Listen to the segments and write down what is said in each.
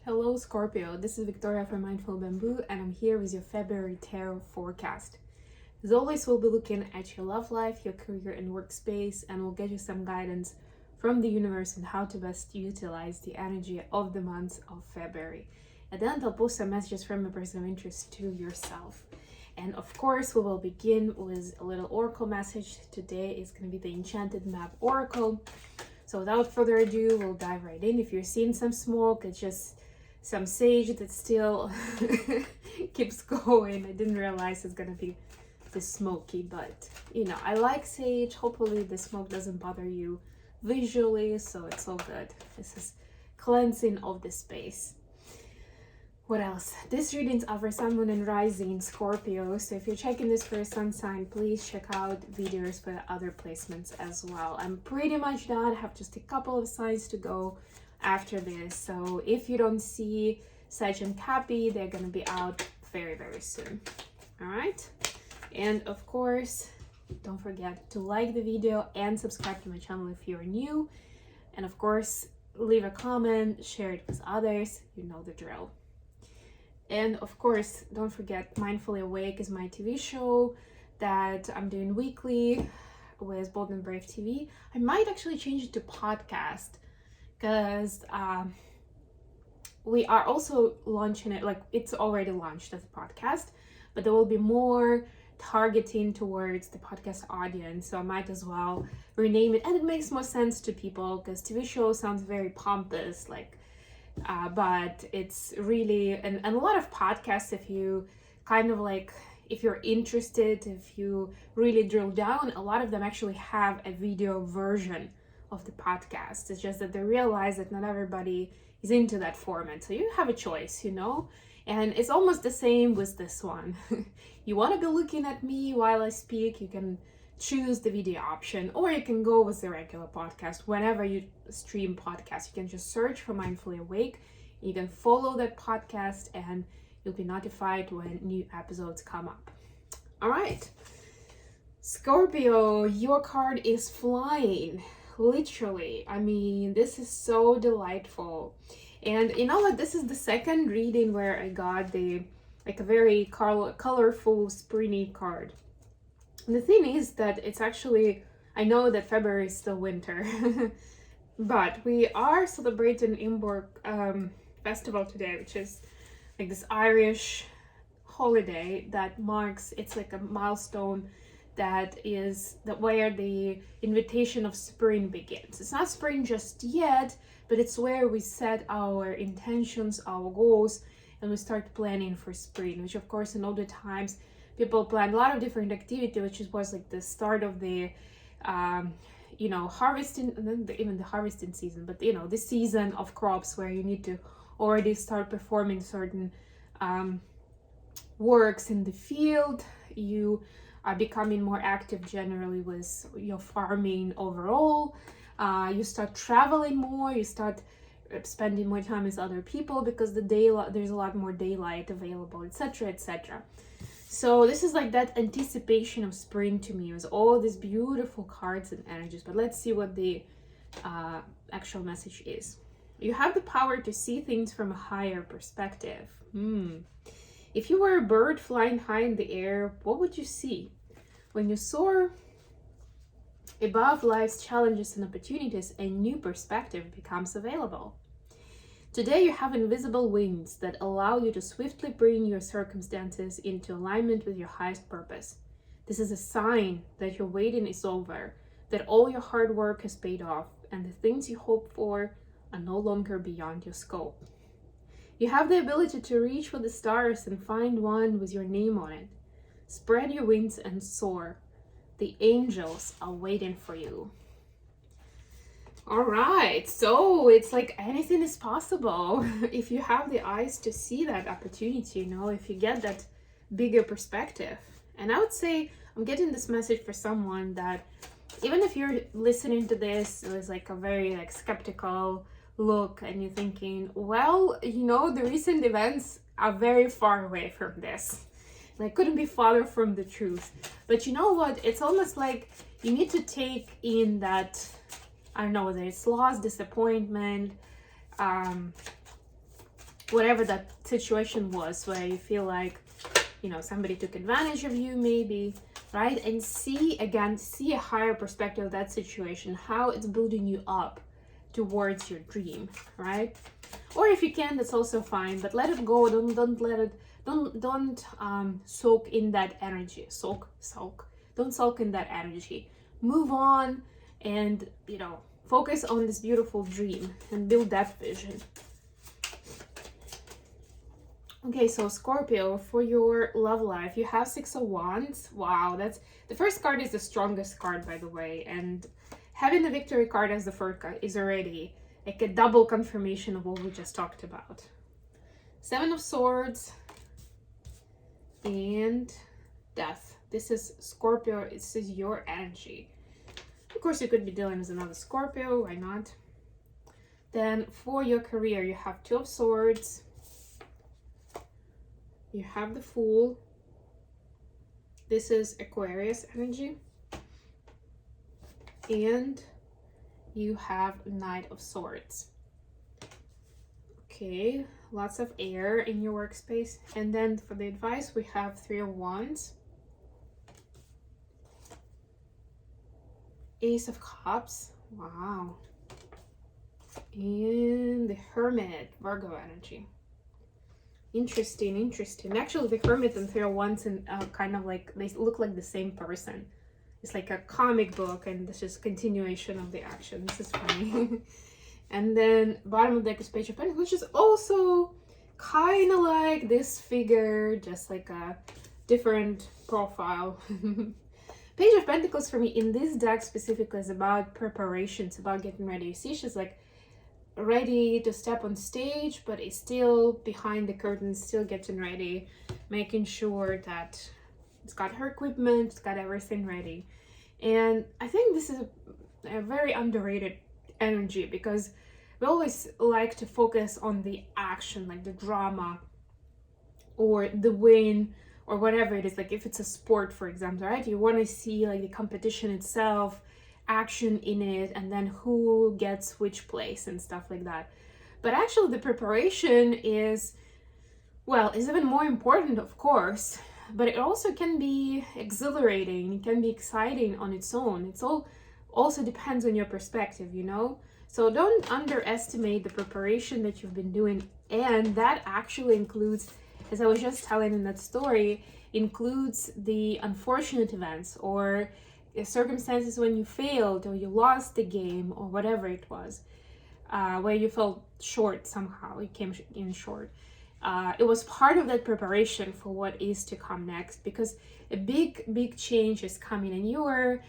Hello Scorpio, this is Victoria from Mindful Bamboo and I'm here with your February Tarot Forecast. As always, we'll be looking at your love life, your career and workspace, and we'll get you some guidance from the universe on how to best utilize the energy of the month of February. At the end, I'll post some messages from a person of interest to yourself. And of course, we will begin with a little oracle message. Today is going to be the Enchanted Map Oracle. So without further ado, we'll dive right in. If you're seeing some smoke, it's just some sage that still keeps going. I didn't realize it's gonna be this smoky, but you know, I like sage. Hopefully the smoke doesn't bother you visually, so it's all good. This is cleansing of the space. What else? These readings are for Sun, Moon, and Rising Scorpio. So if you're checking this for a sun sign, please check out videos for other placements as well. I'm pretty much done. I have just a couple of signs to go after this. So if you don't see Sag and Cappy, they're going to be out very, very soon. All right. And of course, don't forget to like the video and subscribe to my channel if you're new. And of course, leave a comment, share it with others. You know the drill. And of course, don't forget, Mindfully Awake is my TV show that I'm doing weekly with Bold and Brave TV. I might actually change it to podcast because we are also launching it, like it's already launched as a podcast, but there will be more targeting towards the podcast audience. So I might as well rename it, and it makes more sense to people because TV show sounds very pompous, like but it's really, and a lot of podcasts, if you kind of like, if you're interested, if you really drill down, a lot of them actually have a video version of the podcast. It's just that they realize that not everybody is into that format. So you have a choice, you know? And it's almost the same with this one. You want to be looking at me while I speak, you can choose the video option, or you can go with the regular podcast. Whenever you stream podcasts, you can just search for Mindfully Awake. You can follow that podcast and you'll be notified when new episodes come up. All right, Scorpio, your card is flying, literally. I mean, this is so delightful. And you know what, this is the second reading where I got the like a very colorful springy card. And the thing is that it's actually, I know that February is still winter, but we are celebrating Imbolc festival today, which is like this Irish holiday that marks, it's like a milestone that is that where the invitation of spring begins. It's not spring just yet, but it's where we set our intentions, our goals, and we start planning for spring, which of course in older times people plan a lot of different activity, which was like the start of the you know, harvesting, even the harvesting season, but you know, the season of crops where you need to already start performing certain works in the field. You are becoming more active generally with your farming overall. You start traveling more, you start spending more time with other people because there's a lot more daylight available, etc., etc. So this is like that anticipation of spring to me with all these beautiful cards and energies. But let's see what the actual message is. You have the power to see things from a higher perspective. If you were a bird flying high in the air, what would you see? When you soar above life's challenges and opportunities, a new perspective becomes available. Today you have invisible wings that allow you to swiftly bring your circumstances into alignment with your highest purpose. This is a sign that your waiting is over, that all your hard work has paid off, and the things you hope for are no longer beyond your scope. You have the ability to reach for the stars and find one with your name on it. Spread your wings and soar. The angels are waiting for you. All right, so it's like anything is possible if you have the eyes to see that opportunity, you know, if you get that bigger perspective. And I would say I'm getting this message for someone that even if you're listening to this with like a very like skeptical look and you're thinking, well, you know, the recent events are very far away from this. Like couldn't be farther from the truth. But you know what? It's almost like you need to take in that, I don't know, whether it's loss, disappointment, whatever that situation was, where you feel like, you know, somebody took advantage of you maybe, right? And see a higher perspective of that situation, how it's building you up towards your dream, right? Or if you can, that's also fine, but let it go. Don't let it, don't soak in that energy. Don't sulk in that energy. Move on and, you know, focus on this beautiful dream and build that vision. Okay, so Scorpio, for your love life, you have Six of Wands. Wow, that's the first card is the strongest card, by the way, and having the Victory card as the first card is already like a double confirmation of what we just talked about. Seven of Swords and Death. This is Scorpio. This is your energy. Of course, you could be dealing with another Scorpio. Why not? Then for your career, you have Two of Swords. You have the Fool. This is Aquarius energy. And you have Knight of Swords. Okay, lots of air in your workspace. And then for the advice, we have Three of Wands. Ace of Cups. Wow. And the Hermit, Virgo energy. Interesting. Actually, the Hermit and Three of Wands and kind of like, they look like the same person. It's like a comic book, and this is continuation of the action. This is funny. And then bottom of the deck is Page of Pentacles, which is also kind of like this figure, just like a different profile. Page of Pentacles for me in this deck specifically is about preparations, about getting ready. You see, she's like ready to step on stage, but is still behind the curtains, still getting ready, making sure that it's got her equipment, it's got everything ready. And I think this is a very underrated energy, because we always like to focus on the action, like the drama or the win or whatever it is. Like if it's a sport, for example, right? You want to see like the competition itself, action in it, and then who gets which place and stuff like that. But actually the preparation is even more important, of course, but it also can be exhilarating, it can be exciting on its own. It's all also depends on your perspective, you know? So don't underestimate the preparation that you've been doing, and that actually includes, as I was just telling in that story, includes the unfortunate events or circumstances when you failed or you lost the game or whatever it was, where you fell short somehow, you came in short. It was part of that preparation for what is to come next, because a big change is coming, and you are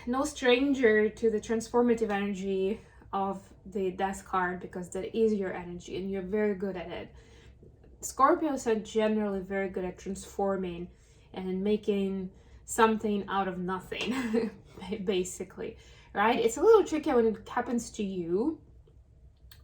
no stranger to the transformative energy of the Death card, because that is your energy and you're very good at it. Scorpios are generally very good at transforming and making something out of nothing, basically, right? It's a little tricky when it happens to you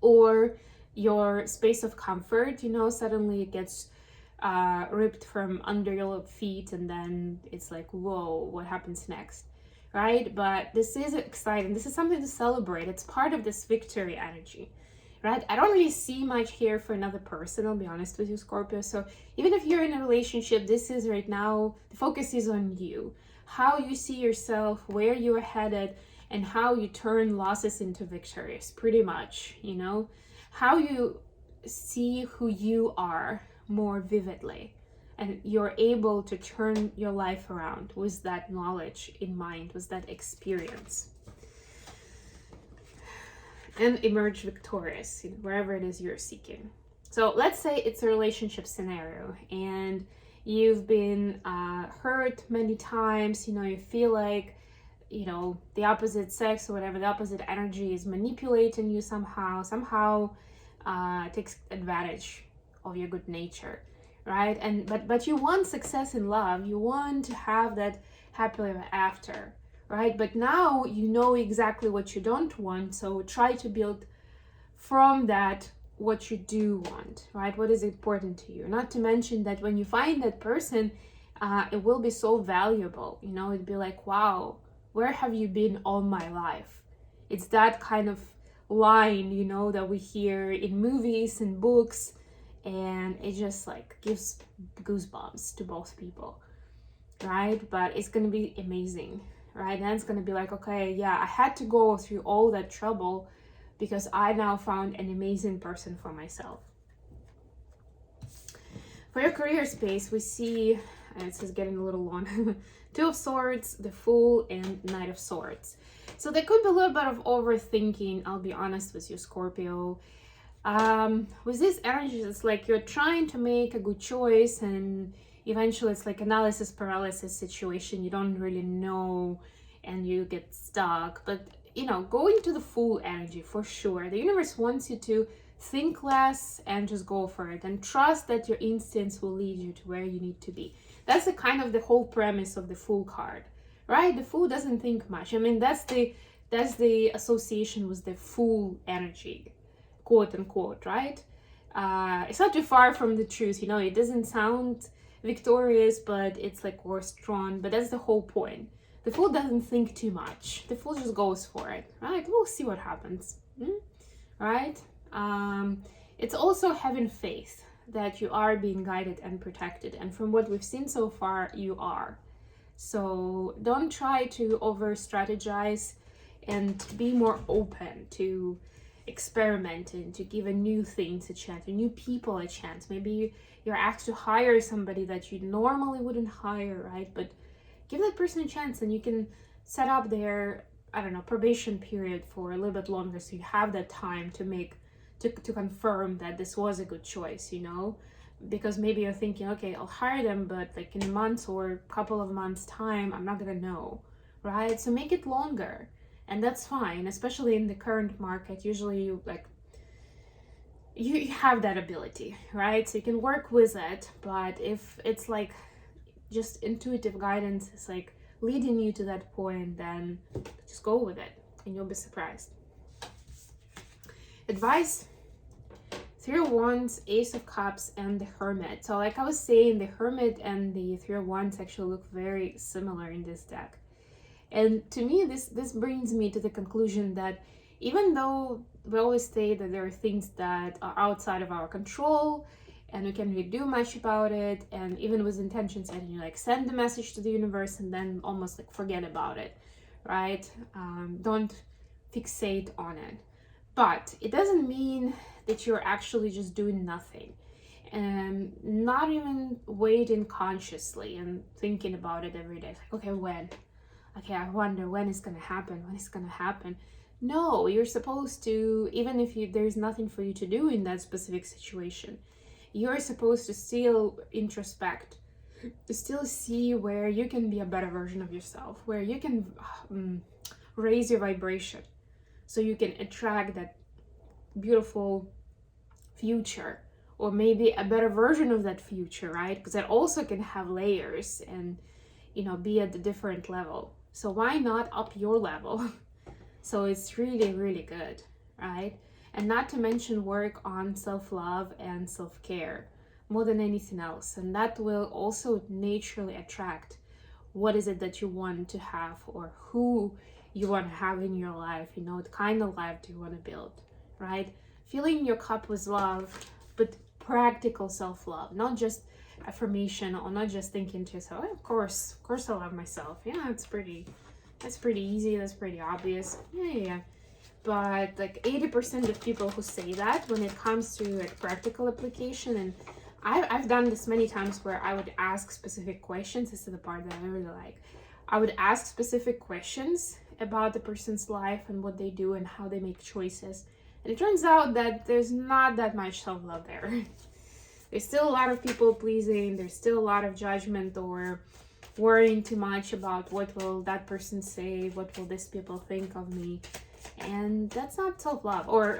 or your space of comfort, you know, suddenly it gets ripped from under your feet, and then it's like, whoa, what happens next, right? But this is exciting. This is something to celebrate. It's part of this victory energy, right? I don't really see much here for another person, I'll be honest with you, Scorpio. So even if you're in a relationship, this is right now, the focus is on you, how you see yourself, where you're headed, and how you turn losses into victories, pretty much, you know, how you see who you are more vividly, and you're able to turn your life around with that knowledge in mind, with that experience, and emerge victorious in wherever it is you're seeking. So let's say it's a relationship scenario and you've been hurt many times, you know, you feel like, you know, the opposite sex or whatever, the opposite energy is manipulating you somehow takes advantage of your good nature, right? And but you want success in love, you want to have that happily ever after, right? But now you know exactly what you don't want, so try to build from that what you do want, right? What is important to you. Not to mention that when you find that person, it will be so valuable, you know, it'd be like, wow, where have you been all my life? It's that kind of line, you know, that we hear in movies and books, and it just like gives goosebumps to both people, right? But it's gonna be amazing, right? And it's gonna be like, okay, yeah, I had to go through all that trouble because I now found an amazing person for myself. For your career space, we see, and it says getting a little long, Two of Swords, the Fool, and Knight of Swords. So there could be a little bit of overthinking, I'll be honest with you, Scorpio. With this energy, it's like you're trying to make a good choice, and eventually it's like analysis paralysis situation. You don't really know and you get stuck. But you know, go into the Fool energy for sure. The universe wants you to think less and just go for it, and trust that your instincts will lead you to where you need to be. That's the kind of the whole premise of the Fool card, right? The Fool doesn't think much. I mean, that's the association with the Fool energy, quote unquote, right? It's not too far from the truth, you know. It doesn't sound victorious, but it's like horse-drawn. But that's the whole point. The Fool doesn't think too much. The Fool just goes for it, right? We'll see what happens, right? It's also having faith that you are being guided and protected, and from what we've seen so far, you are. So don't try to over strategize, and be more open to experimenting, to give a new things a chance, a new people a chance. Maybe you're asked to hire somebody that you normally wouldn't hire, right? But give that person a chance, and you can set up their, I don't know, probation period for a little bit longer, so you have that time to make to confirm that this was a good choice, you know. Because maybe you're thinking, okay, I'll hire them, but like in a month or a couple of months time, I'm not gonna know, right? So make it longer, and that's fine. Especially in the current market, usually you have that ability, right? So you can work with it. But if it's like just intuitive guidance is like leading you to that point, then just go with it and you'll be surprised. Advice: Three of Wands, Ace of Cups, and the Hermit. So like I was saying, the Hermit and the Three of Wands actually look very similar in this deck. And to me, this brings me to the conclusion that even though we always say that there are things that are outside of our control and we can't really do much about it, and even with intention setting, you like send the message to the universe and then almost like forget about it, right? Don't fixate on it. But it doesn't mean that you're actually just doing nothing, and not even waiting consciously and thinking about it every day. It's like, okay, when? Okay, I wonder when it's gonna happen, when it's gonna happen. No, you're supposed to, even if there's nothing for you to do in that specific situation, you're supposed to still introspect, to still see where you can be a better version of yourself, where you can raise your vibration, so you can attract that beautiful future, or maybe a better version of that future, right? Because that also can have layers and, you know, be at a different level. So why not up your level? So it's really, really good, right? And not to mention work on self-love and self-care more than anything else. And that will also naturally attract what is it that you want to have, or who you want to have in your life. You know, what kind of life do you want to build, right? Filling your cup with love, but practical self-love, not just affirmation, or not just thinking to yourself, oh, of course I love myself. Yeah, that's pretty easy, that's pretty obvious. Yeah. But like 80% of people who say that, when it comes to like practical application, and I've done this many times where I would ask specific questions. This is the part that I really like. I would ask specific questions about the person's life and what they do and how they make choices. And it turns out that there's not that much self-love there. There's still a lot of people pleasing. There's still a lot of judgment, or worrying too much about what will that person say, what will these people think of me. And that's not self-love, or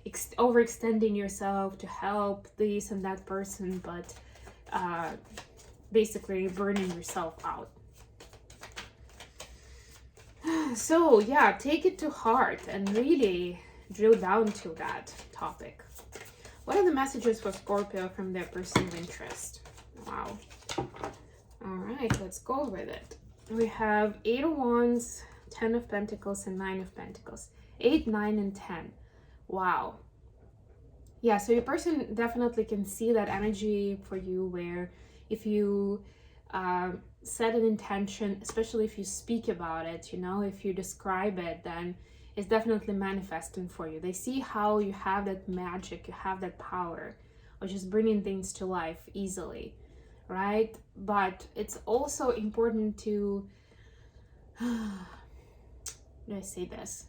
overextending yourself to help this and that person, but basically burning yourself out. So yeah, take it to heart and really drill down to that topic. What are the messages for Scorpio from their person of interest? Wow. All right, let's go with it. We have 8 of Wands, 10 of Pentacles, and 9 of Pentacles. 8, 9, and 10. Wow. Yeah, so your person definitely can see that energy for you, where if you set an intention, especially if you speak about it, you know, if you describe it, then it's definitely manifesting for you. They see how you have that magic, you have that power of just bringing things to life easily, right? But it's also important to, how do I say this?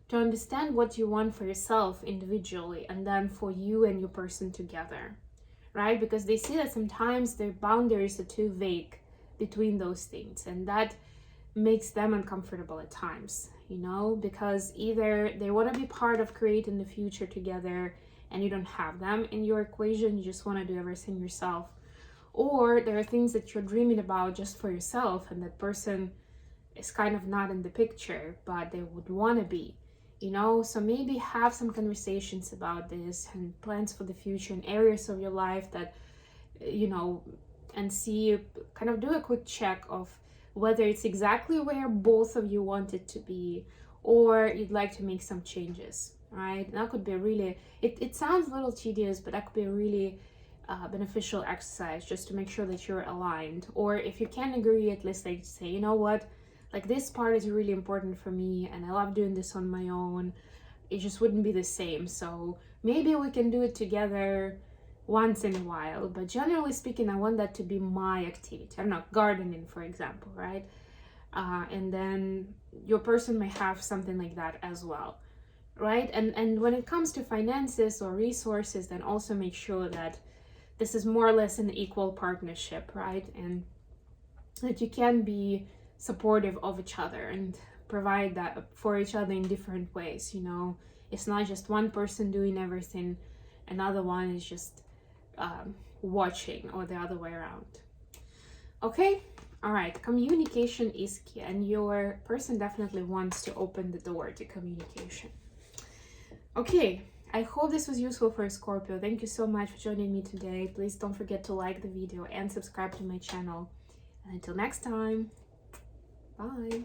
To understand what you want for yourself individually, and then for you and your person together, right? Because they see that sometimes their boundaries are too vague between those things, and that makes them uncomfortable at times, you know, because either they want to be part of creating the future together and you don't have them in your equation, you just want to do everything yourself, or there are things that you're dreaming about just for yourself and that person is kind of not in the picture, but they would want to be, you know. So maybe have some conversations about this and plans for the future and areas of your life that, you know, and see, kind of do a quick check of whether it's exactly where both of you want it to be, or you'd like to make some changes, right? And that could be really, it sounds a little tedious, but that could be a really beneficial exercise just to make sure that you're aligned. Or if you can't agree, at least like say, you know what, like this part is really important for me and I love doing this on my own. It just wouldn't be the same. So maybe we can do it together once in a while, but generally speaking, I want that to be my activity. I don't know, gardening, for example, right? And then your person may have something like that as well, right? And when it comes to finances or resources, then also make sure that this is more or less an equal partnership, right? And that you can be supportive of each other and provide that for each other in different ways, you know. It's not just one person doing everything, another one is just watching, or the other way around. Okay, all right, communication is key, and your person definitely wants to open the door to communication. Okay, I hope this was useful for Scorpio. Thank you so much for joining me today. Please don't forget to like the video and subscribe to my channel. And until next time, bye.